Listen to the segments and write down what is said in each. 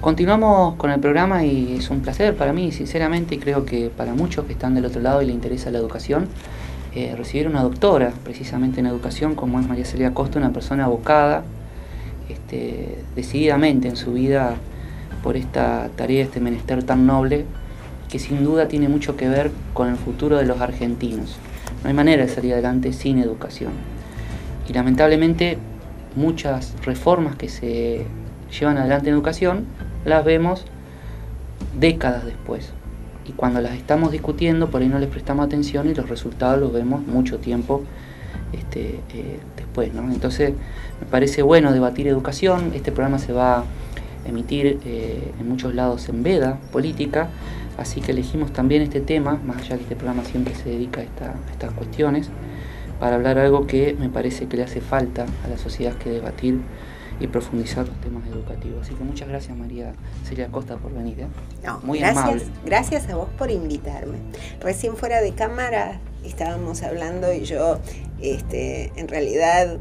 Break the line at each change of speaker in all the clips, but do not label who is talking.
Continuamos con el programa y es un placer para mí, sinceramente, y creo que para muchos que están del otro lado y les interesa la educación, recibir una doctora precisamente en educación como es María Celia Costa, una persona abocada decididamente en su vida por esta tarea, este menester tan noble, que sin duda tiene mucho que ver con el futuro de los argentinos. No hay manera de salir adelante sin educación. Y lamentablemente muchas reformas que se llevan adelante en educación las vemos décadas después. Y cuando las estamos discutiendo, por ahí no les prestamos atención y los resultados los vemos mucho tiempo después, ¿no? Entonces, me parece bueno debatir educación. Este programa se va a emitir en muchos lados en veda política, así que elegimos también este tema, más allá que este programa siempre se dedica a estas cuestiones, para hablar algo que me parece que le hace falta a la sociedad, que debatir y profundizar los temas educativos. Así que muchas gracias, María Celia Costa, por venir.
No,
muy
gracias,
amable.
Gracias a vos por invitarme. Recién fuera de cámara estábamos hablando y yo en realidad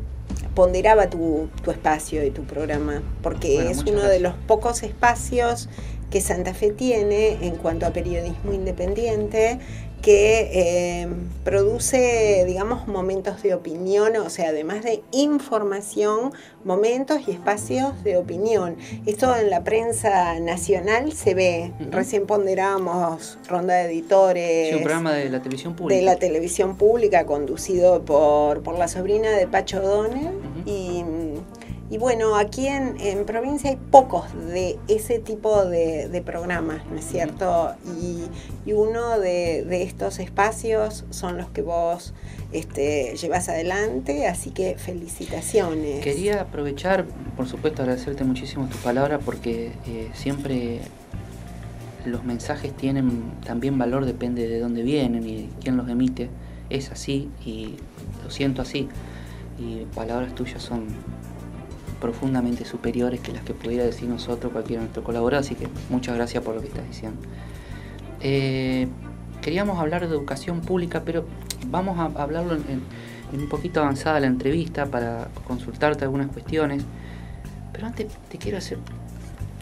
ponderaba tu espacio y tu programa, porque
bueno,
es uno
gracias.
de los pocos espacios que Santa Fe tiene en cuanto a periodismo independiente, que produce, digamos, momentos de opinión, o sea, además de información, momentos y espacios de opinión. Esto en la prensa nacional se ve. Recién ponderábamos Ronda de Editores.
Sí, un programa de la televisión pública.
De la televisión pública, conducido por la sobrina de Pacho Donel. Y bueno, aquí en provincia hay pocos de ese tipo de programas, ¿no es cierto? Y uno de estos espacios son los que vos llevas adelante, así que felicitaciones.
Quería aprovechar, por supuesto, agradecerte muchísimo tus palabras, porque siempre los mensajes tienen también valor, depende de dónde vienen y quién los emite. Es así y lo siento así. Y palabras tuyas son profundamente superiores que las que pudiera decir nosotros, cualquiera de nuestros colaboradores, así que muchas gracias por lo que estás diciendo. Queríamos hablar de educación pública, pero vamos a hablarlo en un poquito avanzada la entrevista para consultarte algunas cuestiones. Pero antes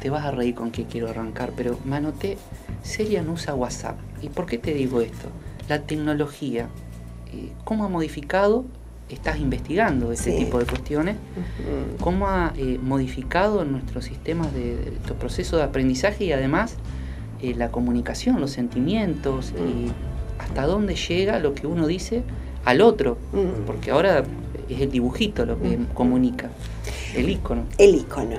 te vas a reír con qué quiero arrancar, pero me anoté, Celia no usa WhatsApp. ¿Y por qué te digo esto? La tecnología, ¿cómo ha modificado? Estás investigando este tipo de cuestiones, cómo ha modificado nuestros sistemas de estos procesos de aprendizaje y además la comunicación, los sentimientos y hasta dónde llega lo que uno dice al otro, porque ahora es el dibujito lo que comunica, el ícono.
El ícono.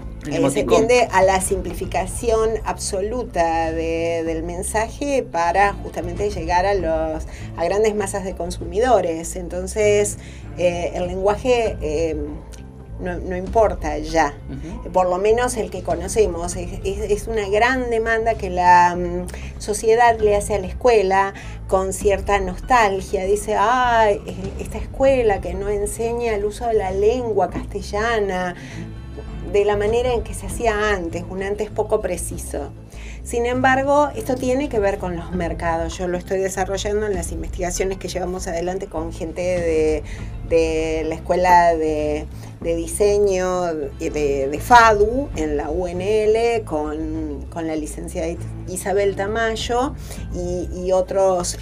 Se tiende a la simplificación absoluta del mensaje para justamente llegar a grandes masas de consumidores. Entonces, el lenguaje no importa ya, por lo menos el que conocemos. Es una gran demanda que la sociedad le hace a la escuela con cierta nostalgia. Dice, ay, esta escuela que no enseña el uso de la lengua castellana de la manera en que se hacía antes, un antes poco preciso. Sin embargo, esto tiene que ver con los mercados. Yo lo estoy desarrollando en las investigaciones que llevamos adelante con gente de la Escuela de Diseño de FADU en la UNL con la licenciada Isabel Tamayo y otros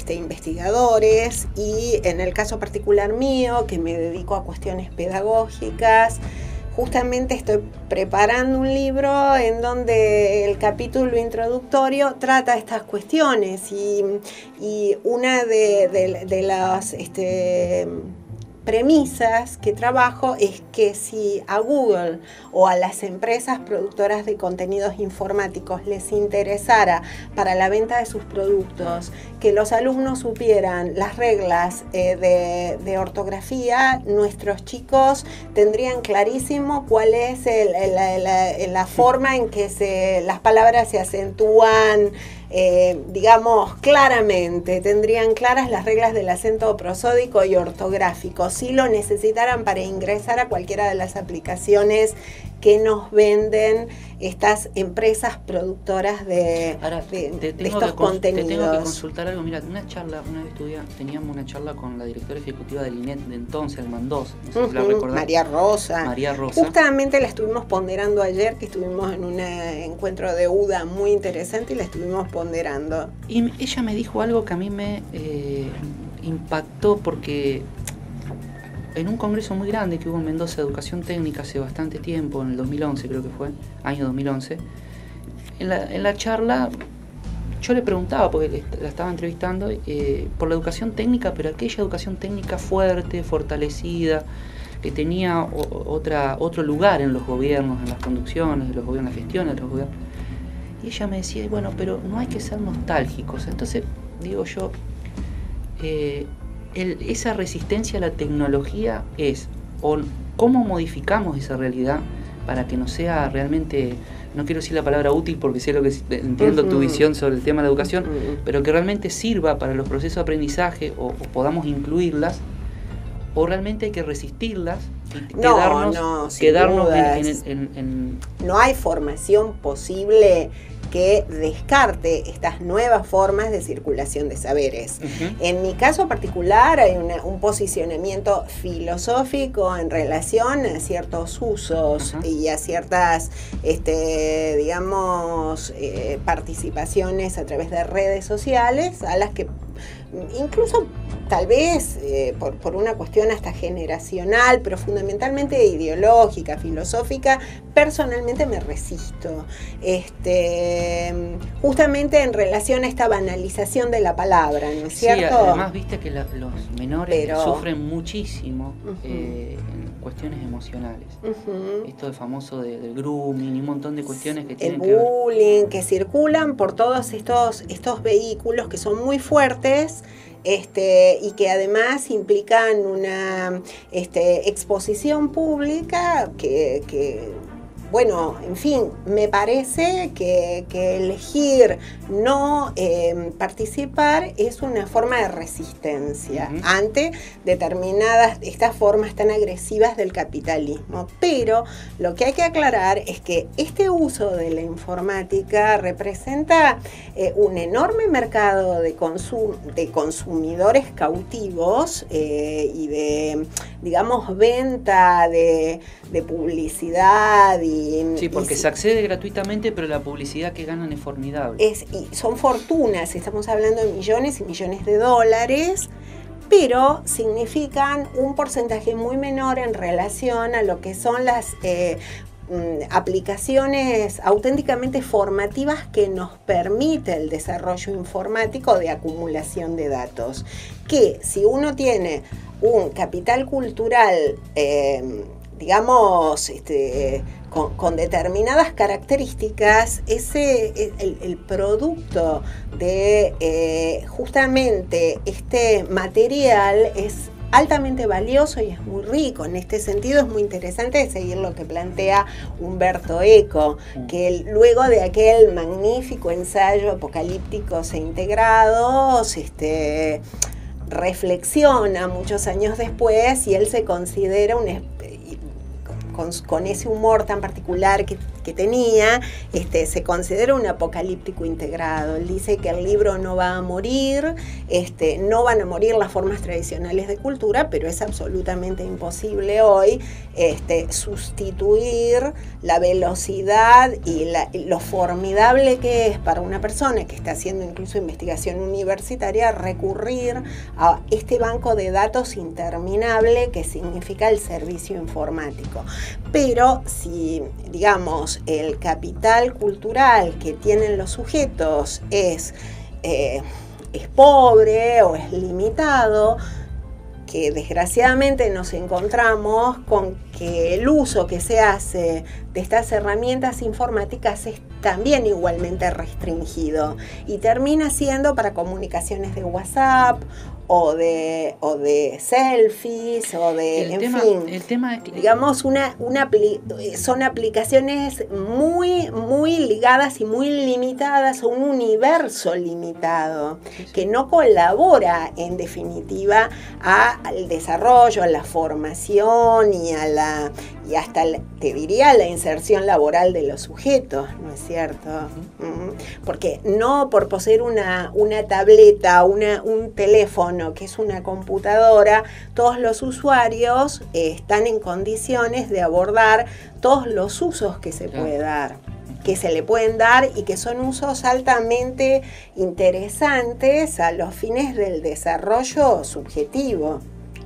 investigadores, y en el caso particular mío, que me dedico a cuestiones pedagógicas, justamente estoy preparando un libro en donde el capítulo introductorio trata estas cuestiones y una de las premisas que trabajo es que si a Google o a las empresas productoras de contenidos informáticos les interesara para la venta de sus productos que los alumnos supieran las reglas de ortografía, nuestros chicos tendrían clarísimo cuál es la forma en que las palabras se acentúan, digamos, claramente, tendrían claras las reglas del acento prosódico y ortográfico, si lo necesitaran para ingresar a cualquiera de las aplicaciones que nos venden estas empresas productoras de estos contenidos.
Te tengo que consultar algo. Mira, una vez teníamos una charla con la directora ejecutiva del INET de entonces, el Mandós, no sé si la recordás.
María Rosa.
Justamente
Justamente la estuvimos ponderando ayer, que estuvimos en un encuentro de UDA muy interesante y la estuvimos ponderando.
Y ella me dijo algo que a mí me impactó, porque en un congreso muy grande que hubo en Mendoza de Educación Técnica hace bastante tiempo, en el 2011 creo que fue, año 2011, en la charla yo le preguntaba, porque la estaba entrevistando, por la educación técnica, pero aquella educación técnica fuerte, fortalecida, que tenía otro lugar en los gobiernos, en las conducciones, en los gobiernos, en las gestiones de los gobiernos. Y ella me decía, bueno, pero no hay que ser nostálgicos. Entonces, digo yo, esa resistencia a la tecnología es, o cómo modificamos esa realidad para que no sea realmente, no quiero decir la palabra útil porque sé lo que entiendo tu visión sobre el tema de la educación, pero que realmente sirva para los procesos de aprendizaje o podamos incluirlas, o realmente hay que resistirlas y quedarnos en...
No hay formación posible que descarte estas nuevas formas de circulación de saberes. En mi caso particular hay un posicionamiento filosófico en relación a ciertos usos y a ciertas, participaciones a través de redes sociales, a las que incluso tal vez por una cuestión hasta generacional, pero fundamentalmente ideológica, filosófica, personalmente me resisto. Justamente en relación a esta banalización de la palabra, ¿no es cierto?
Sí, además viste que los menores sufren muchísimo en cuestiones emocionales. Esto de famoso del grooming y un montón de cuestiones que tienen que ver.
El bullying, que circulan por todos estos vehículos que son muy fuertes, y que además implican una exposición pública que bueno, en fin, me parece que elegir no participar es una forma de resistencia ante determinadas, estas formas tan agresivas del capitalismo. Pero lo que hay que aclarar es que este uso de la informática representa un enorme mercado de consumidores cautivos y de, digamos, venta de publicidad
sí, porque se accede gratuitamente, pero la publicidad que ganan es formidable.
Y son fortunas, estamos hablando de millones y millones de dólares, pero significan un porcentaje muy menor en relación a lo que son las aplicaciones auténticamente formativas que nos permite el desarrollo informático de acumulación de datos. Que si uno tiene un capital cultural, digamos, con determinadas características, el producto de justamente este material es altamente valioso y es muy rico. En este sentido es muy interesante seguir lo que plantea Humberto Eco, que luego de aquel magnífico ensayo Apocalípticos e Integrados, reflexiona muchos años después y él se considera con ese humor tan particular que tenía, se considera un apocalíptico integrado. Él dice que el libro no va a morir, no van a morir las formas tradicionales de cultura, pero es absolutamente imposible hoy sustituir la velocidad y lo formidable que es para una persona que está haciendo incluso investigación universitaria recurrir a este banco de datos interminable que significa el servicio informático. Pero si, digamos, el capital cultural que tienen los sujetos es pobre o es limitado, que desgraciadamente nos encontramos con que el uso que se hace de estas herramientas informáticas es también igualmente restringido y termina siendo para comunicaciones de WhatsApp o de selfies o de,
el tema es que,
digamos, son aplicaciones muy, muy ligadas y muy limitadas a un universo limitado que no colabora en definitiva al desarrollo, a la formación y a la y hasta, te diría, la inserción laboral de los sujetos, ¿no es cierto? Porque no por poseer una tableta, un teléfono que es una computadora, todos los usuarios están en condiciones de abordar todos los usos que se puede dar, que se le pueden dar y que son usos altamente interesantes a los fines del desarrollo subjetivo.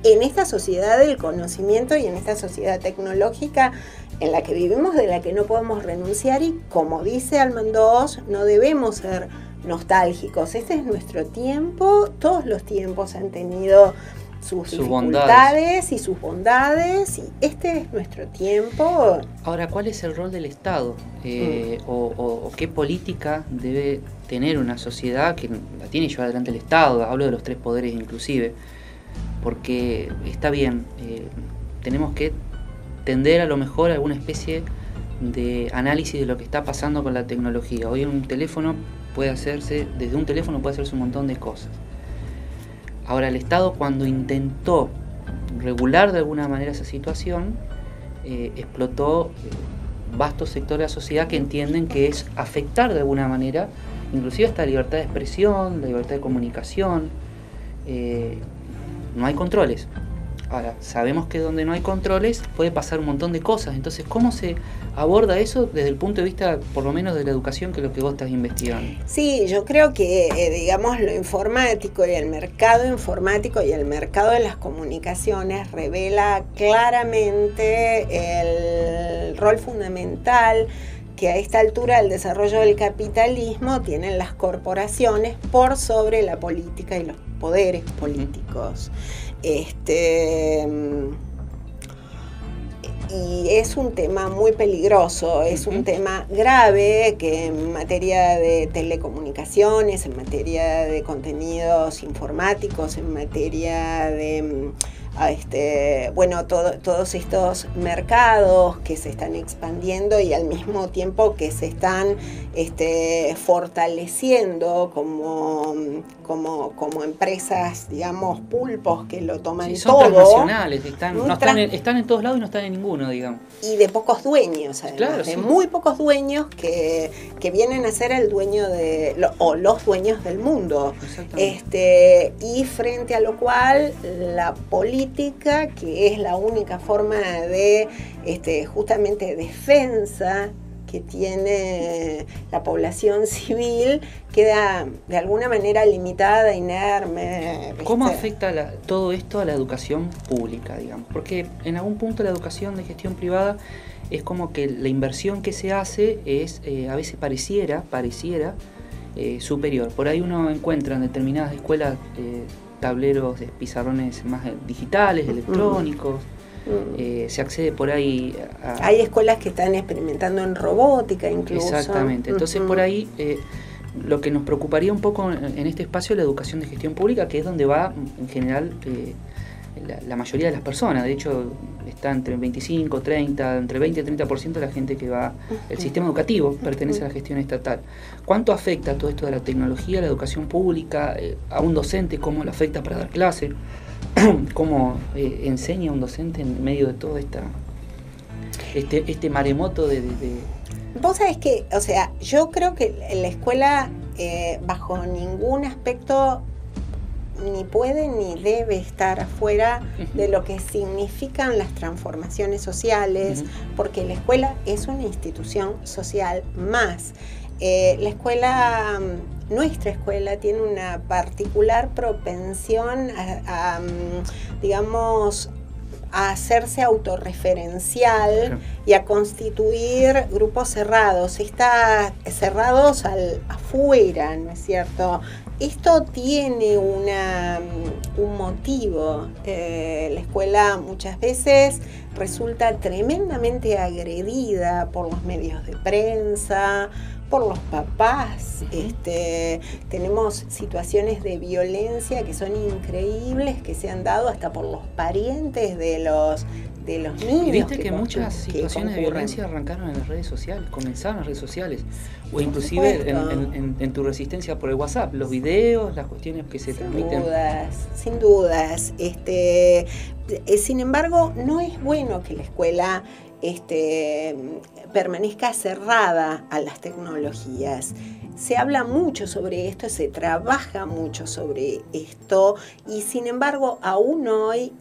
En esta sociedad del conocimiento y en esta sociedad tecnológica en la que vivimos, de la que no podemos renunciar, y como dice Almendós, no debemos ser nostálgicos. Este es nuestro tiempo, todos los tiempos han tenido sus dificultades y sus bondades, y este es nuestro tiempo.
Ahora, ¿cuál es el rol del Estado? O qué política debe tener una sociedad que la tiene llevar adelante el Estado? Hablo de los tres poderes inclusive, porque está bien, tenemos que tender a lo mejor a alguna especie de análisis de lo que está pasando con la tecnología. Hoy desde un teléfono puede hacerse un montón de cosas. Ahora, el Estado, cuando intentó regular de alguna manera esa situación, explotó vastos sectores de la sociedad que entienden que es afectar de alguna manera, inclusive hasta la libertad de expresión, la libertad de comunicación. No hay controles. Ahora, sabemos que donde no hay controles puede pasar un montón de cosas. Entonces, ¿cómo se aborda eso desde el punto de vista, por lo menos, de la educación, que es lo que vos estás investigando?
Sí, yo creo que, digamos, lo informático y el mercado informático y el mercado de las comunicaciones revela claramente el rol fundamental que a esta altura del desarrollo del capitalismo tienen las corporaciones por sobre la política y los poderes políticos. Y es un tema muy peligroso, es un tema grave que en materia de telecomunicaciones, en materia de contenidos informáticos, en materia de todos estos mercados que se están expandiendo y al mismo tiempo que se están fortaleciendo como empresas, digamos, pulpos que lo toman
son
todo.
Transnacionales, están en todos lados y no están en ninguno, digamos.
Y de pocos dueños, además,
claro,
de
sí.
Muy pocos dueños que vienen a ser el dueño los dueños del mundo. Y frente a lo cual la política, que es la única forma de justamente defensa que tiene la población civil, queda de alguna manera limitada, inerme. ¿Viste?
¿Cómo afecta todo esto a la educación pública, digamos? Porque en algún punto la educación de gestión privada es como que la inversión que se hace es, a veces pareciera superior. Por ahí uno encuentra en determinadas escuelas tableros de pizarrones más digitales, electrónicos. Se accede por ahí a...
Hay escuelas que están experimentando en robótica incluso.
Exactamente. Entonces por ahí lo que nos preocuparía un poco en este espacio es la educación de gestión pública, que es donde va en general la mayoría de las personas. De hecho, está entre 25, 30, entre 20 y 30% de la gente que va... El sistema educativo pertenece a la gestión estatal. ¿Cuánto afecta todo esto de la tecnología, la educación pública, a un docente? ¿Cómo lo afecta para dar clase? ¿Cómo enseña un docente en medio de todo este maremoto de...
Vos sabés que, o sea, yo creo que la escuela bajo ningún aspecto ni puede ni debe estar afuera de lo que significan las transformaciones sociales, porque la escuela es una institución social más. La escuela, nuestra escuela, tiene una particular propensión digamos, a hacerse autorreferencial y a constituir grupos cerrados. Cerrados afuera, ¿no es cierto? Esto tiene un motivo. La escuela muchas veces resulta tremendamente agredida por los medios de prensa, por los papás. Tenemos situaciones de violencia que son increíbles, que se han dado hasta por los parientes de los niños.
Y viste que muchas situaciones de violencia arrancaron en las redes sociales, comenzaron en las redes sociales, o inclusive en tu resistencia por el WhatsApp, los videos, las cuestiones que se transmiten.
Sin dudas. Sin embargo, no es bueno que la escuela permanezca cerrada a las tecnologías. Se habla mucho sobre esto, se trabaja mucho sobre esto y sin embargo aún hoy,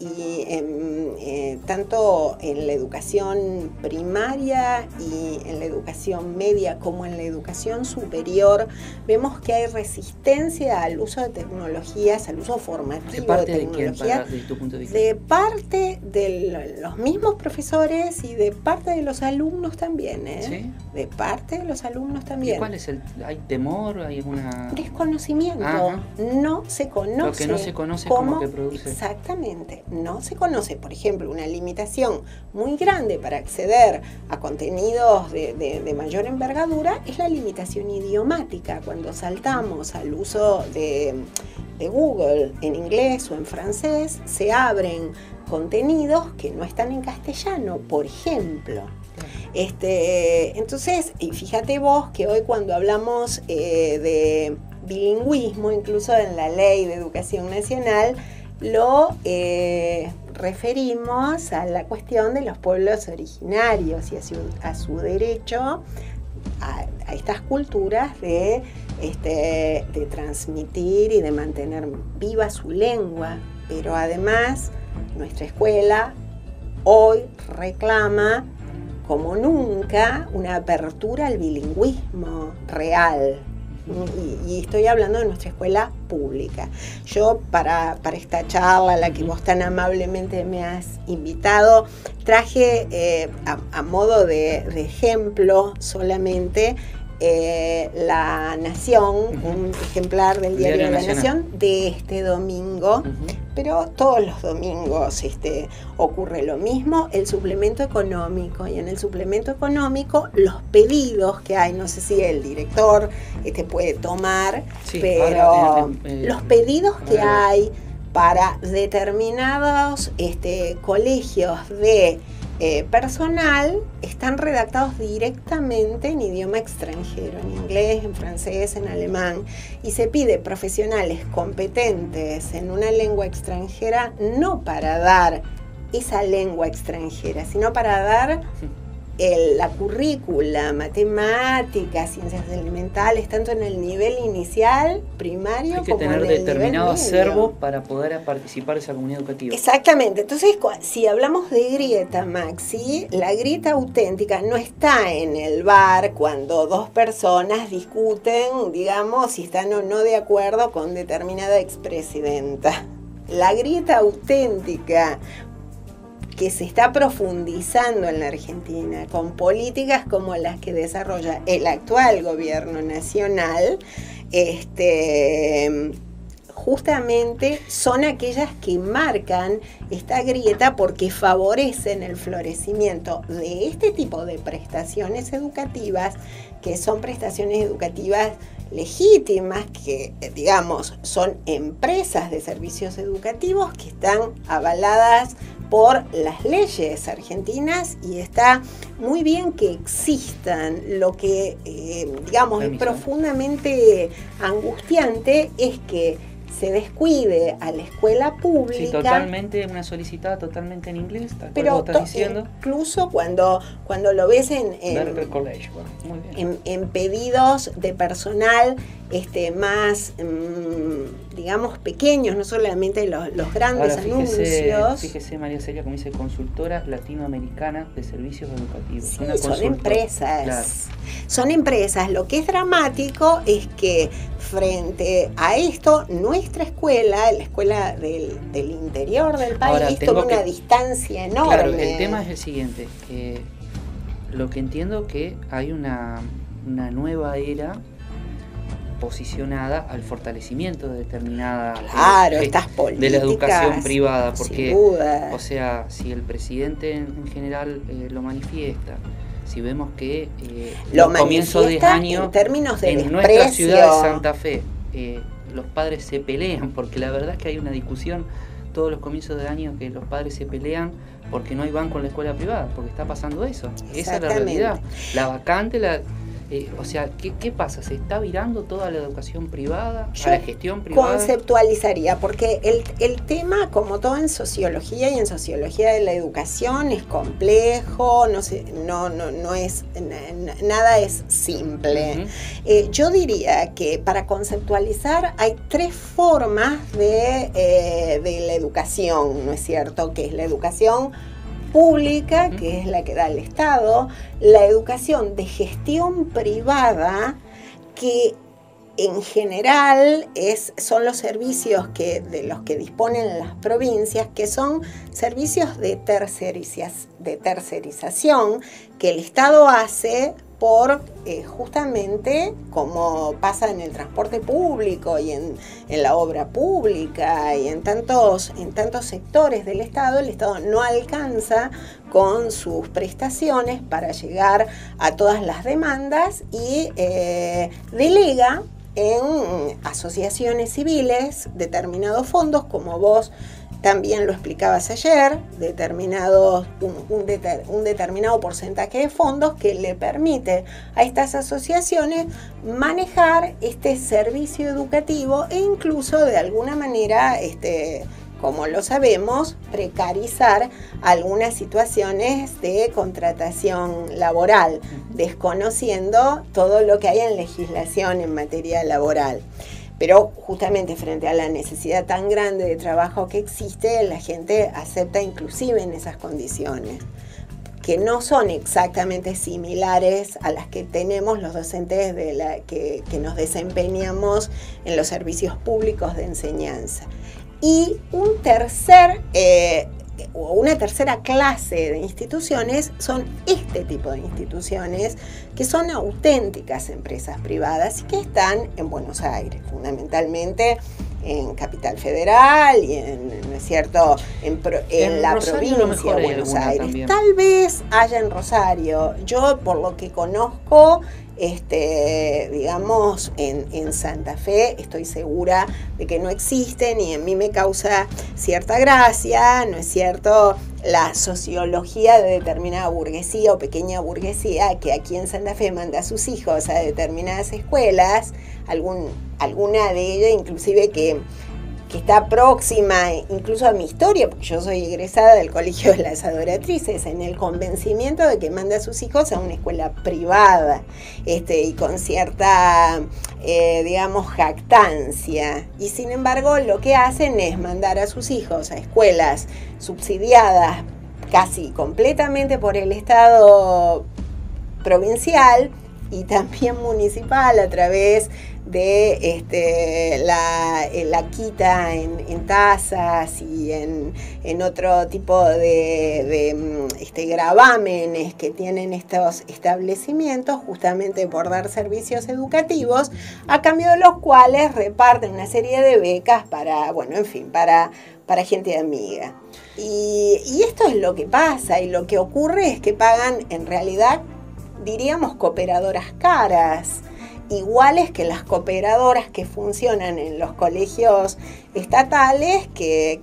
tanto en la educación primaria y en la educación media como en la educación superior, vemos que hay resistencia al uso de tecnologías, al uso formativo de tecnologías,
desde tu punto de vista?
de parte de los mismos profesores y de parte de los alumnos también, ¿eh?
¿Sí?
De parte de los alumnos también.
¿Y cuál es hay temor? ¿Hay alguna...?
Desconocimiento.
Ajá.
No se conoce.
Lo que no se conoce como que produce.
Exactamente. No se conoce. Por ejemplo, una limitación muy grande para acceder a contenidos de mayor envergadura es la limitación idiomática. Cuando saltamos al uso de Google en inglés o en francés, se abren contenidos que no están en castellano, por ejemplo. Entonces, y fíjate vos que hoy cuando hablamos de bilingüismo, incluso en la Ley de Educación Nacional, lo referimos a la cuestión de los pueblos originarios y a su derecho a estas culturas de transmitir y de mantener viva su lengua. Pero además, nuestra escuela hoy reclama como nunca una apertura al bilingüismo real. Y estoy hablando de nuestra escuela pública. Yo para esta charla a la que vos tan amablemente me has invitado, traje a modo de ejemplo solamente La Nación, un ejemplar del Diario de la Nación de este domingo, pero todos los domingos ocurre lo mismo, el suplemento económico, y en el suplemento económico los pedidos que hay, no sé si el director puede tomar, sí, pero ahora, los pedidos que hay para determinados colegios de personal están redactados directamente en idioma extranjero, en inglés, en francés, en alemán, y se pide profesionales competentes en una lengua extranjera, no para dar esa lengua extranjera, sino para dar la currícula, matemáticas, ciencias elementales, tanto en el nivel inicial, primario, como en el nivel medio.
Hay que tener determinado acervo para poder participar de esa comunidad educativa.
Exactamente. Entonces, si hablamos de grieta, Maxi, la grieta auténtica no está en el bar cuando dos personas discuten, digamos, si están o no de acuerdo con determinada expresidenta. La grieta auténtica que se está profundizando en la Argentina con políticas como las que desarrolla el actual gobierno nacional, justamente son aquellas que marcan esta grieta porque favorecen el florecimiento de este tipo de prestaciones educativas, que son prestaciones educativas legítimas, que digamos son empresas de servicios educativos que están avaladas por las leyes argentinas, y está muy bien que existan. Lo que digamos es profundamente angustiante es que se descuide a la escuela pública.
Sí, totalmente, una solicitada totalmente en inglés, tal cual vos estás diciendo.
Incluso cuando lo ves
College, bueno, muy bien.
en pedidos de personal más, digamos, pequeños, no solamente los grandes anuncios.
Fíjese, María Celia, como dice, consultora latinoamericana de servicios educativos.
Sí, son empresas. Claro. Son empresas. Lo que es dramático es que frente a esto, nuestra escuela, la escuela del interior del país, toma una distancia enorme.
Claro, el tema es el siguiente. Lo que entiendo que hay una nueva era posicionada al fortalecimiento de determinada
estas políticas,
de la educación privada, porque,
sin duda.
O sea, si el presidente en general lo manifiesta, si vemos que
los comienzos de año en términos de
en nuestra ciudad de Santa Fe los padres se pelean, porque la verdad es que hay una discusión todos los comienzos de año que los padres se pelean porque no hay banco en la escuela privada, porque está pasando eso. Esa es la realidad. La vacante O sea, ¿qué pasa? ¿Se está virando toda la educación privada a la gestión privada?
Conceptualizaría, porque el tema, como todo en sociología y en sociología de la educación, es complejo, nada es simple. Yo diría que para conceptualizar hay tres formas de la educación, ¿no es cierto? Que es la educación pública, que es la que da el Estado, la educación de gestión privada, que en general son los servicios de los que disponen las provincias, que son servicios de tercerización que el Estado hace por justamente, como pasa en el transporte público y en la obra pública y en tantos sectores del Estado, el Estado no alcanza con sus prestaciones para llegar a todas las demandas y delega en asociaciones civiles determinados fondos, como vos también lo explicabas ayer, un determinado porcentaje de fondos que le permite a estas asociaciones manejar este servicio educativo e incluso de alguna manera, como lo sabemos, precarizar algunas situaciones de contratación laboral, desconociendo todo lo que hay en legislación en materia laboral. Pero justamente frente a la necesidad tan grande de trabajo que existe, la gente acepta inclusive en esas condiciones, que no son exactamente similares a las que tenemos los docentes que nos desempeñamos en los servicios públicos de enseñanza. Y una tercera clase de instituciones son este tipo de instituciones que son auténticas empresas privadas y que están en Buenos Aires, fundamentalmente en Capital Federal y ¿no es cierto?, en la provincia de Buenos Aires. También. Tal vez haya en Rosario. Yo, por lo que conozco, digamos, en Santa Fe estoy segura de que no existen y a mí me causa cierta gracia, ¿no es cierto?, la sociología de determinada burguesía o pequeña burguesía que aquí en Santa Fe manda a sus hijos a determinadas escuelas, alguna de ellas inclusive que está próxima incluso a mi historia, porque yo soy egresada del Colegio de las Adoratrices, en el convencimiento de que manda a sus hijos a una escuela privada, y con cierta, digamos, jactancia. Y sin embargo, lo que hacen es mandar a sus hijos a escuelas subsidiadas casi completamente por el Estado provincial y también municipal a través de la quita en tasas y en otro tipo de gravámenes que tienen estos establecimientos justamente por dar servicios educativos, a cambio de los cuales reparten una serie de becas para gente amiga. Y esto es lo que pasa, y lo que ocurre es que pagan en realidad, diríamos, cooperadoras caras, iguales que las cooperadoras que funcionan en los colegios estatales, que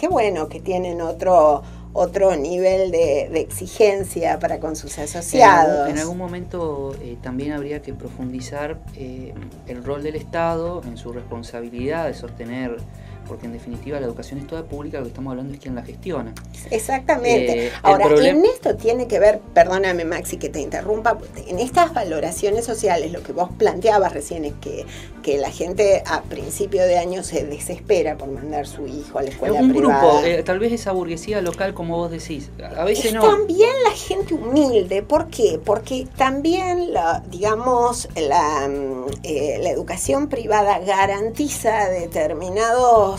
tienen otro nivel de exigencia para con sus asociados.
En algún momento también habría que profundizar el rol del Estado en su responsabilidad de sostener, porque en definitiva la educación es toda pública, lo que estamos hablando es quien la gestiona.
Exactamente. Ahora, en esto tiene que ver, perdóname Maxi que te interrumpa, en estas valoraciones sociales, lo que vos planteabas recién es que la gente a principio de año se desespera por mandar su hijo a la escuela privada.
Un grupo, tal vez esa burguesía local, como vos decís, a veces
es
no.
También la gente humilde, ¿por qué? Porque también, la educación privada garantiza determinados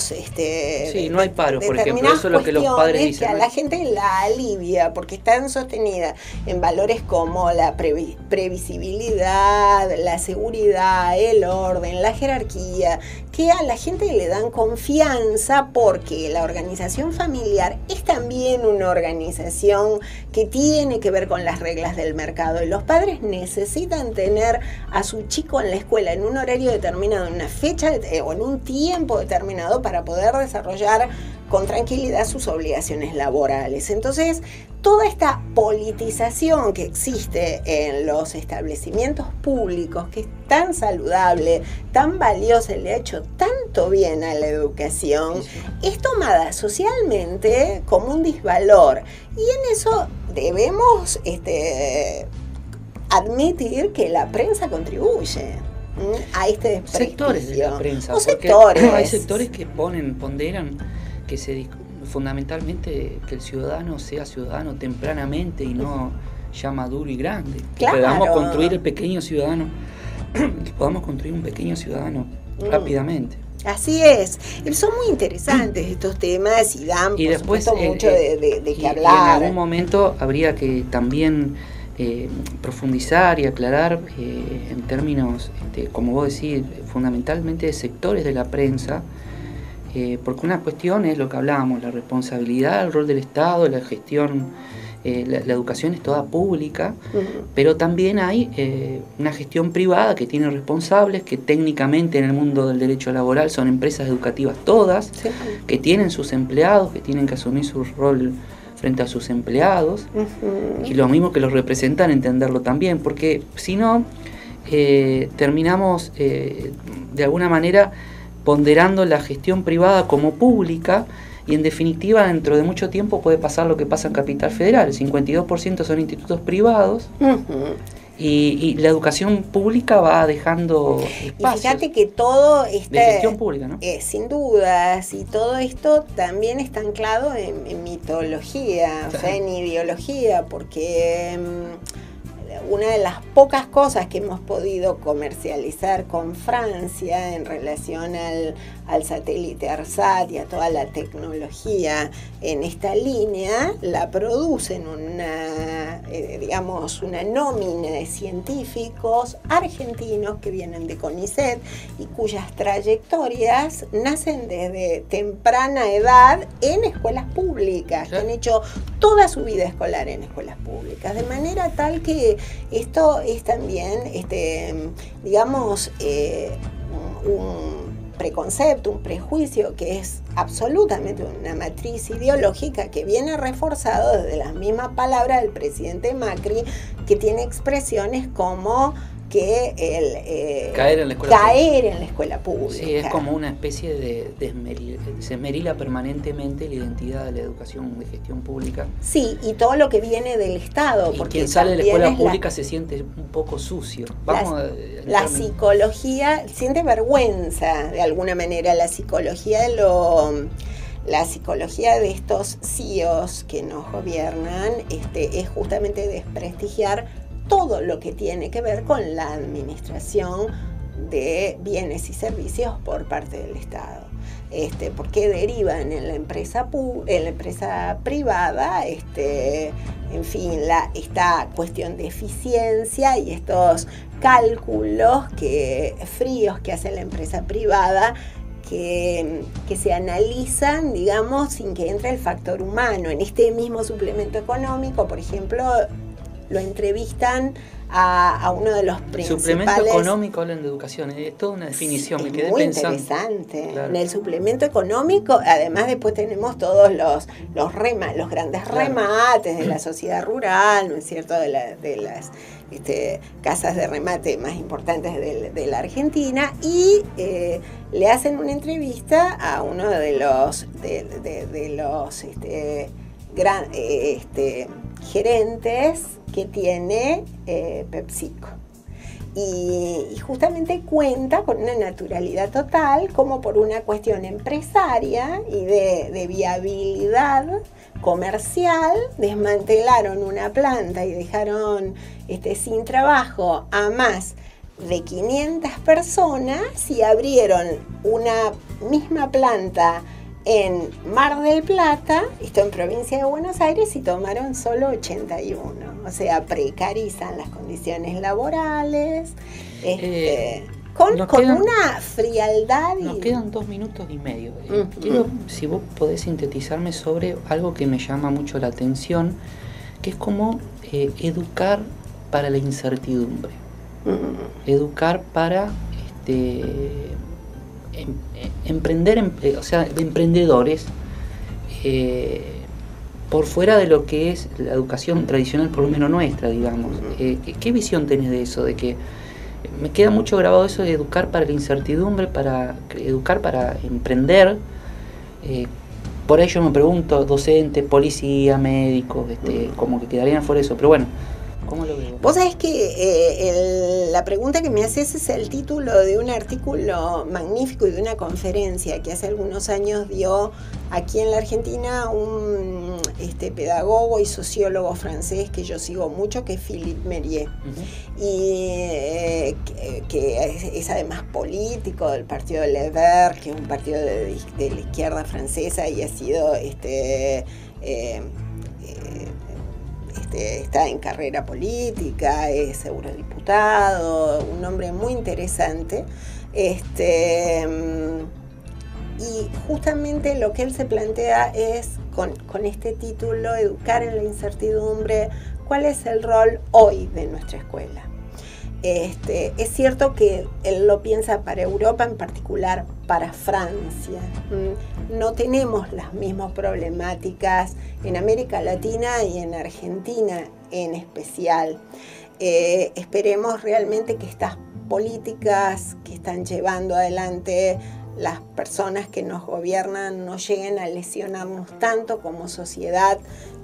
no hay paro, por ejemplo, eso es lo que los padres dicen.
Que a la gente la alivia, porque están sostenidas en valores como la previsibilidad, la seguridad, el orden, la jerarquía, que a la gente le dan confianza, porque la organización familiar es también una organización que tiene que ver con las reglas del mercado, y los padres necesitan tener a su chico en la escuela en un horario determinado, en una fecha o en un tiempo determinado, para poder desarrollar con tranquilidad sus obligaciones laborales. Entonces, toda esta politización que existe en los establecimientos públicos, que es tan saludable, tan valiosa, le ha hecho tanto bien a la educación, es tomada socialmente como un disvalor. Y en eso debemos admitir que la prensa contribuye a este desprestigio.
Sectores de la prensa.
O sectores.
Hay sectores que ponderan que fundamentalmente que el ciudadano sea ciudadano tempranamente y no ya maduro y grande.
Claro.
Que podamos construir el pequeño ciudadano, que podamos construir un pequeño ciudadano rápidamente.
Así es. Son muy interesantes estos temas y dan, por supuesto, mucho de qué hablar.
En algún momento habría que también profundizar y aclarar en términos, como vos decís, fundamentalmente de sectores de la prensa, porque una cuestión es lo que hablábamos, la responsabilidad, el rol del Estado, la gestión, la educación es toda pública, pero también hay una gestión privada que tiene responsables, que técnicamente en el mundo del derecho laboral son empresas educativas todas, que tienen sus empleados, que tienen que asumir su rol frente a sus empleados, y lo mismo que los representan, entenderlo también, porque si no, terminamos de alguna manera ponderando la gestión privada como pública, y en definitiva dentro de mucho tiempo puede pasar lo que pasa en Capital Federal, el 52% son institutos privados, y la educación pública va dejando espacios.
Y fíjate que todo
de gestión pública, ¿no?
Sin dudas, y todo esto también está anclado en mitología, o sea, en ideología, porque una de las pocas cosas que hemos podido comercializar con Francia en relación al satélite ARSAT y a toda la tecnología en esta línea, la producen una nómina de científicos argentinos que vienen de CONICET y cuyas trayectorias nacen desde temprana edad en escuelas públicas, que han hecho toda su vida escolar en escuelas públicas, de manera tal que esto es también, un preconcepto, un prejuicio que es absolutamente una matriz ideológica que viene reforzado desde las mismas palabras del presidente Macri, que tiene expresiones como que
caer en la escuela pública. Sí, es como una especie se esmerila permanentemente la identidad de la educación de gestión pública.
Sí, y todo lo que viene del Estado.
Y porque quien sale de la escuela pública se siente un poco sucio.
La psicología siente vergüenza, de alguna manera, la psicología de estos CEOs que nos gobiernan es justamente desprestigiar todo lo que tiene que ver con la administración de bienes y servicios por parte del Estado. Porque derivan en la empresa privada, esta cuestión de eficiencia y estos cálculos fríos que hace la empresa privada, que se analizan, digamos, sin que entre el factor humano. En este mismo suplemento económico, por ejemplo, lo entrevistan a uno de los principales...
Suplemento económico, hablan de educación, es toda una definición, me quedé pensando.
Es muy interesante. Claro. En el suplemento económico, además después tenemos todos los grandes remates de la sociedad rural, ¿no es cierto?, de las casas de remate más importantes de la Argentina, y le hacen una entrevista a uno de los gerentes que tiene PepsiCo. Y justamente cuenta con una naturalidad total, como por una cuestión empresaria y de viabilidad comercial, desmantelaron una planta y dejaron sin trabajo a más de 500 personas y abrieron una misma planta en Mar del Plata, esto en provincia de Buenos Aires, y tomaron solo 81. O sea, precarizan las condiciones laborales, con una frialdad.
Nos quedan 2 minutos y medio. Quiero, si vos podés sintetizarme sobre algo que me llama mucho la atención, que es como educar para la incertidumbre. Educar para emprender, o sea, emprendedores por fuera de lo que es la educación tradicional, por lo menos nuestra, digamos. ¿Qué visión tenés de eso? De que me queda mucho grabado eso de educar para la incertidumbre, para educar para emprender. Por ahí yo me pregunto, docente, policía, médicos, como que quedarían fuera de eso, pero bueno, ¿cómo lo veo?
Vos sabés que la pregunta que me haces es el título de un artículo magnífico y de una conferencia que hace algunos años dio aquí en la Argentina un pedagogo y sociólogo francés que yo sigo mucho, que es Philippe Mérieux. Y que es además político del partido de Les Verts, que es un partido de la izquierda francesa, y ha sido está en carrera política, es eurodiputado, un hombre muy interesante. Y justamente lo que él se plantea es, con este título, Educar en la incertidumbre, ¿cuál es el rol hoy de nuestra escuela? Es cierto que él lo piensa para Europa, en particular para Francia. No tenemos las mismas problemáticas en América Latina y en Argentina en especial. Esperemos realmente que estas políticas que están llevando adelante las personas que nos gobiernan no lleguen a lesionarnos tanto como sociedad,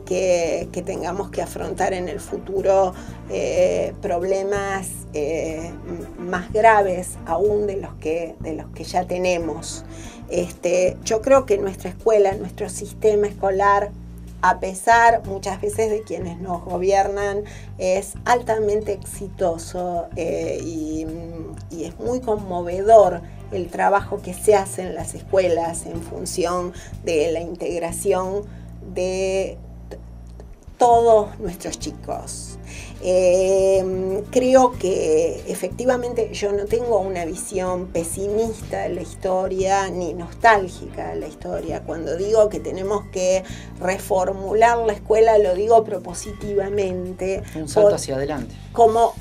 que tengamos que afrontar en el futuro problemas más graves aún de los que ya tenemos. Yo creo que nuestra escuela, nuestro sistema escolar, a pesar muchas veces de quienes nos gobiernan, es altamente exitoso y es muy conmovedor el trabajo que se hace en las escuelas en función de la integración de todos nuestros chicos. Creo que efectivamente yo no tengo una visión pesimista de la historia ni nostálgica de la historia. Cuando digo que tenemos que reformular la escuela, lo digo propositivamente.
Un salto hacia adelante.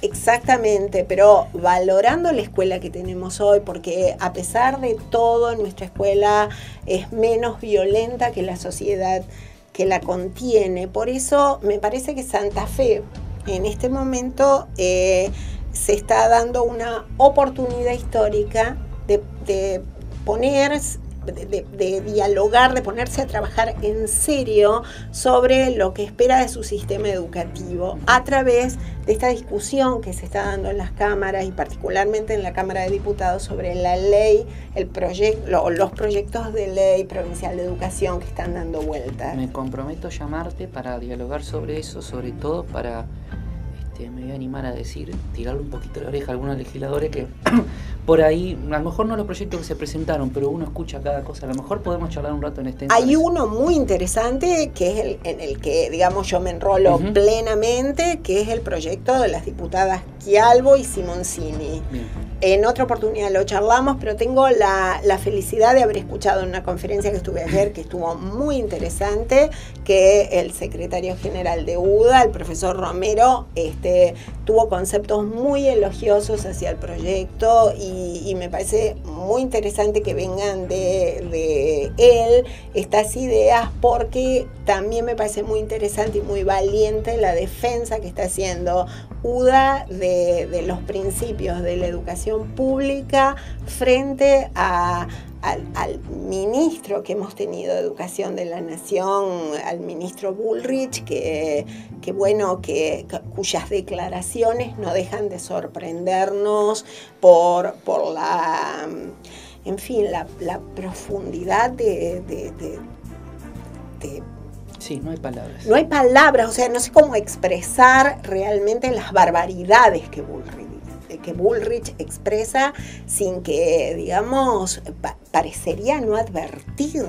Exactamente, pero valorando la escuela que tenemos hoy, porque a pesar de todo, nuestra escuela es menos violenta que la sociedad que la contiene. Por eso me parece que Santa Fe en este momento se está dando una oportunidad histórica de dialogar, de ponerse a trabajar en serio sobre lo que espera de su sistema educativo a través de esta discusión que se está dando en las cámaras y particularmente en la Cámara de Diputados sobre la ley, los proyectos de ley provincial de educación que están dando vueltas.
Me comprometo a llamarte para dialogar sobre eso, sobre todo para, me voy a animar a tirarle un poquito la oreja a algunos legisladores que por ahí, a lo mejor no los proyectos que se presentaron, pero uno escucha cada cosa. A lo mejor podemos charlar un rato en este.
Hay uno muy interesante que es en el que, digamos, yo me enrolo plenamente, que es el proyecto de las diputadas Schialbo y Simoncini. Bien. En otra oportunidad lo charlamos, pero tengo la felicidad de haber escuchado en una conferencia que estuve ayer, que estuvo muy interesante, que el secretario general de UDA, el profesor Romero, tuvo conceptos muy elogiosos hacia el proyecto y me parece muy interesante que vengan de él estas ideas, porque también me parece muy interesante y muy valiente la defensa que está haciendo UDA de los principios de la educación pública frente al ministro que hemos tenido de Educación de la Nación, al ministro Bullrich, cuyas declaraciones no dejan de sorprendernos por la, en fin, la profundidad
Sí, no hay palabras.
No hay palabras, o sea, no sé cómo expresar realmente las barbaridades que Bullrich expresa sin que, digamos, parecería no advertir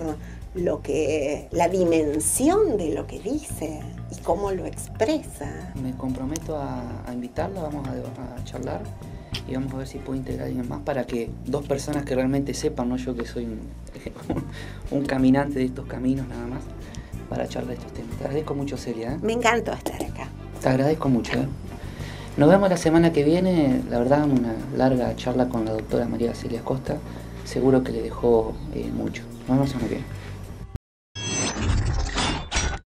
la dimensión de lo que dice y cómo lo expresa.
Me comprometo a invitarla, vamos a charlar y vamos a ver si puedo integrar a alguien más para que dos personas que realmente sepan, no yo que soy un caminante de estos caminos nada más, para charlar de estos temas. Te agradezco mucho, Celia.
Me encantó estar acá.
Te agradezco mucho. Nos vemos la semana que viene. La verdad, una larga charla con la doctora María Celia Costa. Seguro que le dejó mucho. Nos vemos la semana que viene.